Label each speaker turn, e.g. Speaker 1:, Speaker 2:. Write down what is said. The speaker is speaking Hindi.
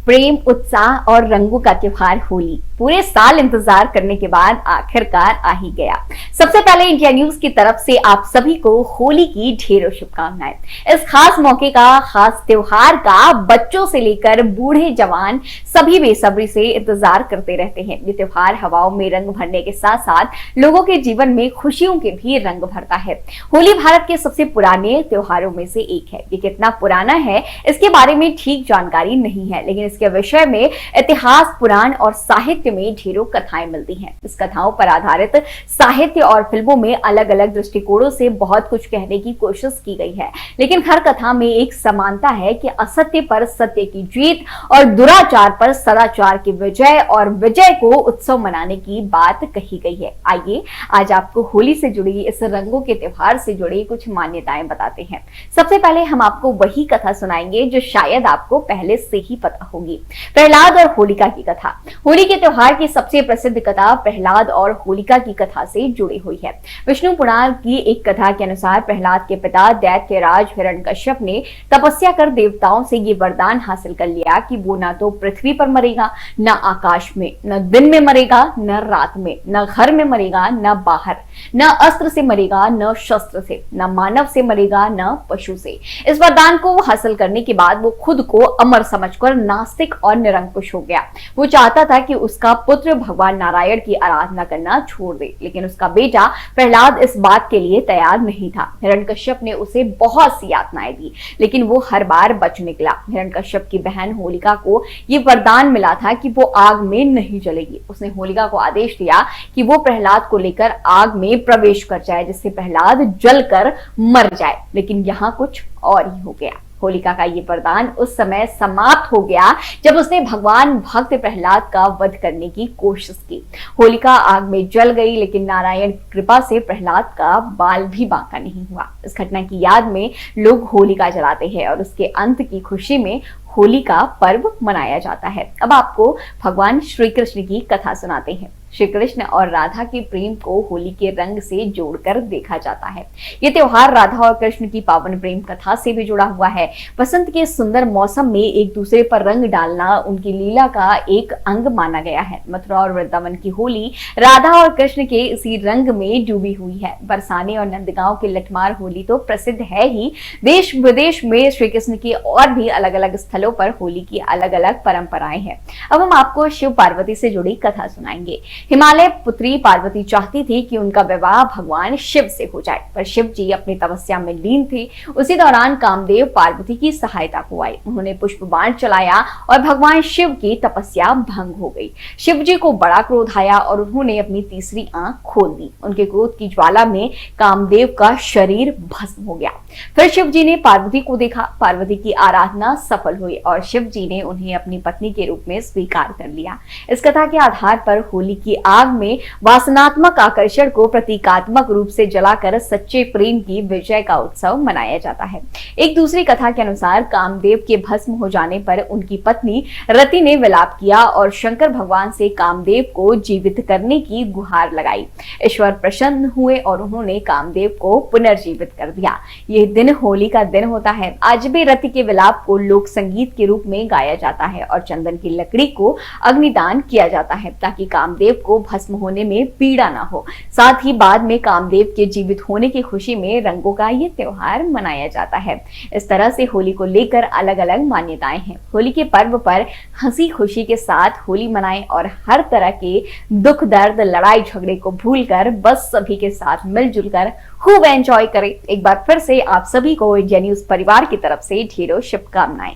Speaker 1: प्रेम, उत्साह और रंगों का त्योहार होली पूरे साल इंतजार करने के बाद आखिरकार आ ही गया। सबसे पहले इंडिया न्यूज की तरफ से आप सभी को होली की ढेरों शुभकामनाएं। इस खास मौके का, खास त्योहार का बच्चों से लेकर बूढ़े जवान सभी बेसब्री से इंतजार करते रहते हैं। ये त्योहार हवाओं में रंग भरने के साथ साथ लोगों के जीवन में खुशियों के भी रंग भरता है। होली भारत के सबसे पुराने त्योहारों में से एक है। ये कितना पुराना है इसके बारे में ठीक जानकारी नहीं है, लेकिन इसके विषय में इतिहास, पुराण और साहित्य में ढेरों कथाएं मिलती हैं। इस कथाओं पर आधारित साहित्य और फिल्मों में अलग अलग दृष्टिकोणों से बहुत कुछ कहने की कोशिश की गई है, लेकिन हर कथा में एक समानता है कि असत्य पर सत्य की जीत और दुराचार पर सदाचार की विजय और विजय को उत्सव मनाने की बात कही गई है। आइए आज आपको होली से जुड़ी इस रंगों के त्योहार से जुड़ी कुछ मान्यताएं बताते हैं। सबसे पहले हम आपको वही कथा सुनाएंगे जो शायद आपको पहले से ही पता होगी, प्रहलाद और होलिका की कथा। होली के त्योहार की सबसे प्रसिद्ध कथा प्रहलाद और होलिका की कथा से जुड़ी हुई है। विष्णु पुराण की एक कथा के अनुसार प्रहलाद के पिता दैत्यराज हिरण्यकश्यप ने तपस्या कर देवताओं से ये वरदान हासिल कर लिया कि वो ना तो पृथ्वी पर मरेगा, न आकाश में, न दिन में मरेगा, न रात में, न घर में मरेगा, न बाहर, न अस्त्र से मरेगा, न शस्त्र से, न मानव से मरेगा, न पशु से। इस वरदान को हासिल करने के बाद वो खुद को अमर समझकर नास्तिक और निरंकुश हो गया। वो चाहता था कि उसका पुत्र भगवान नारायण की आराधना करना छोड़ दे, लेकिन उसका बेटा प्रहलाद इस बात के लिए तैयार नहीं था। हिरण्यकश्यप ने उसे बहुत सी यातनाएं दी, लेकिन वो हर बार बच निकला। हिरण्यकश्यप की बहन होलिका को ये वरदान मिला था कि वो आग में नहीं जलेगी। उसने होलिका को आदेश दिया कि वो प्रहलाद को लेकर आग में प्रवेश कर जाए, जिससे प्रहलाद जलकर मर जाए, लेकिन यहाँ कुछ और ही हो गया। होलिका का ये वरदान उस समय समाप्त हो गया जब उसने भगवान भक्त प्रहलाद का वध करने की कोशिश की। होलिका आग में जल गई, लेकिन नारायण की कृपा से प्रहलाद का बाल भी बांका नहीं हुआ। इस घटना की याद में लोग होलिका जलाते हैं और उसके अंत की खुशी में होली का पर्व मनाया जाता है। अब आपको भगवान श्री कृष्ण की कथा सुनाते हैं। श्री कृष्ण और राधा के प्रेम को होली के रंग से जोड़कर देखा जाता है। ये त्योहार राधा और कृष्ण की पावन प्रेम कथा से भी जुड़ा हुआ है। बसंत के सुंदर मौसम में एक दूसरे पर रंग डालना उनकी लीला का एक अंग माना गया है। मथुरा और वृंदावन की होली राधा और कृष्ण के इसी रंग में डूबी हुई है। बरसाने और नंदगांव की लठमार होली तो प्रसिद्ध है ही, देश विदेश में श्री कृष्ण की और भी अलग अलग स्थलों पर होली की अलग अलग परंपराएं हैं। अब हम आपको शिव पार्वती से जुड़ी कथा सुनाएंगे। हिमालय पुत्री पार्वती चाहती थी कि उनका विवाह भगवान शिव से हो जाए, पर शिव जी अपनी तपस्या में लीन थे। उसी दौरान कामदेव पार्वती की सहायता को आए। उन्होंने पुष्प बाण चलाया और भगवान शिव की तपस्या भंग हो गई। शिव जी को बड़ा क्रोध आया और उन्होंने अपनी तीसरी आंख खोल दी। उनके क्रोध की ज्वाला में कामदेव का शरीर भस्म हो गया। फिर शिव जी ने पार्वती को देखा। पार्वती की आराधना सफल हुई और शिव जी ने उन्हें अपनी पत्नी के रूप में स्वीकार कर लिया। इस कथा के आधार पर होली की आग में वासनात्मक आकर्षण को प्रतीकात्मक रूप से जलाकर सच्चे प्रेम की विजय का उत्सव मनाया जाता है। एक दूसरी कथा के अनुसार कामदेव के भस्म हो जाने पर उनकी पत्नी रति ने विलाप किया और शंकर भगवान से कामदेव को जीवित करने की गुहार लगाई। ईश्वर प्रसन्न हुए और उन्होंने कामदेव को पुनर्जीवित कर दिया। यह दिन होली का दिन होता है। आज भी रति के विलाप को लोक संगीत के रूप में गाया जाता है और चंदन की लकड़ी को अग्निदान किया जाता है ताकि कामदेव को भस्म होने में पीड़ा ना हो। साथ ही बाद में कामदेव के जीवित होने की खुशी में रंगों का ये त्योहार मनाया जाता है। इस तरह से होली को लेकर अलग अलग मान्यताएं हैं। होली के पर्व पर हंसी खुशी के साथ होली मनाएं और हर तरह के दुख, दर्द, लड़ाई झगड़े को भूलकर बस सभी के साथ मिलजुल कर खूब एंजॉय करें। एक बार फिर से आप सभी को इंडिया न्यूज परिवार की तरफ से ढेरों शुभकामनाएं।